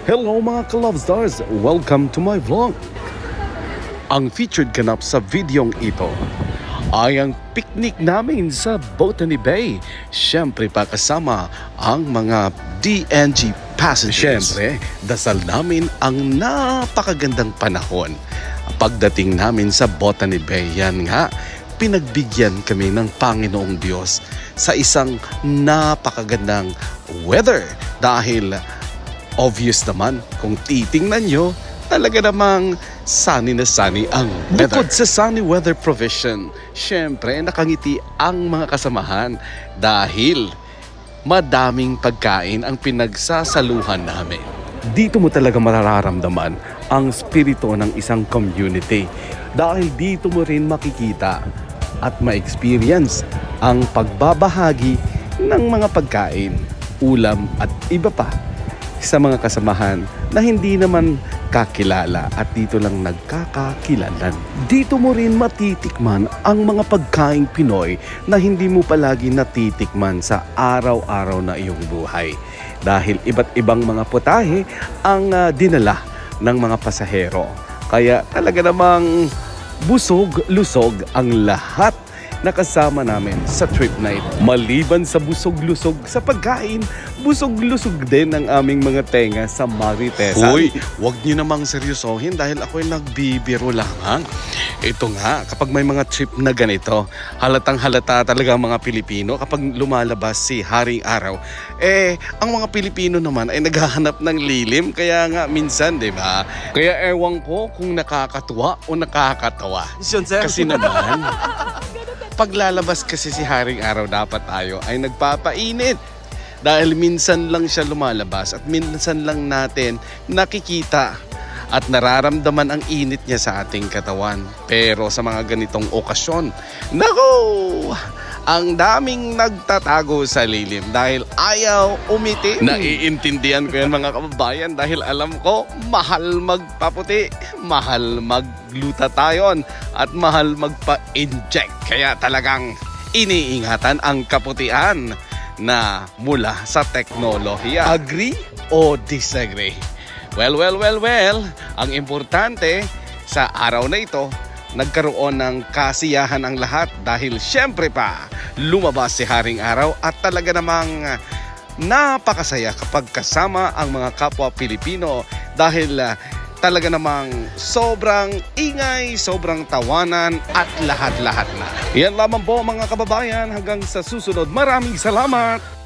Hello mga ka-love stars! Welcome to my vlog! Ang featured ganap sa videong ito ay ang picnic namin sa Botany Bay. Siyempre pa kasama ang mga DNG passengers. Siyempre, dasal namin ang napakagandang panahon. Pagdating namin sa Botany Bay, yan nga, pinagbigyan kami ng Panginoong Diyos sa isang napakagandang weather dahil obvious naman kung titingnan nyo, talaga namang sunny na sunny ang weather. Bukod sa sunny weather provision, syempre nakangiti ang mga kasamahan dahil madaming pagkain ang pinagsasaluhan namin. Dito mo talaga mararamdaman ang spirito ng isang community dahil dito mo rin makikita at ma-experience ang pagbabahagi ng mga pagkain, ulam at iba pa sa mga kasamahan na hindi naman kakilala at dito lang nagkakakilanlan. Dito mo rin matitikman ang mga pagkaing Pinoy na hindi mo palagi natitikman sa araw-araw na iyong buhay. Dahil iba't ibang mga putahe ang dinala ng mga pasahero. Kaya talaga namang busog-lusog ang lahat na kasama namin sa trip na ito. Maliban sa busog-lusog sa pagkain, busog-lusog din ang aming mga tenga sa Maritesan. Uy, wag niyo namang seryosohin dahil ako'y nagbibiro lang. Ito nga, kapag may mga trip na ganito, halatang halata talaga ang mga Pilipino kapag lumalabas si Haring Araw. Ang mga Pilipino naman ay naghahanap ng lilim, kaya nga minsan, di ba? Kaya ewan ko kung nakakatuwa o nakakatawa. Kasi naman, paglalabas kasi si Haring Araw, dapat tayo ay nagpapainit. Dahil minsan lang siya lumalabas at minsan lang natin nakikita at nararamdaman ang init niya sa ating katawan. Pero sa mga ganitong okasyon, nako! Ang daming nagtatago sa lilim dahil ayaw umitim. Naiintindihan ko yan mga kababayan dahil alam ko mahal magpaputi, mahal maglutatayon at mahal magpa-inject. Kaya talagang iniingatan ang kaputian na mula sa teknolohiya. Agree o disagree? Well, ang importante sa araw na ito, nagkaroon ng kasiyahan ang lahat dahil syempre pa lumabas si Haring Araw at talaga namang napakasaya kapag kasama ang mga kapwa Pilipino dahil talaga namang sobrang ingay, sobrang tawanan at lahat-lahat na. Yan lamang po mga kababayan, hanggang sa susunod. Maraming salamat!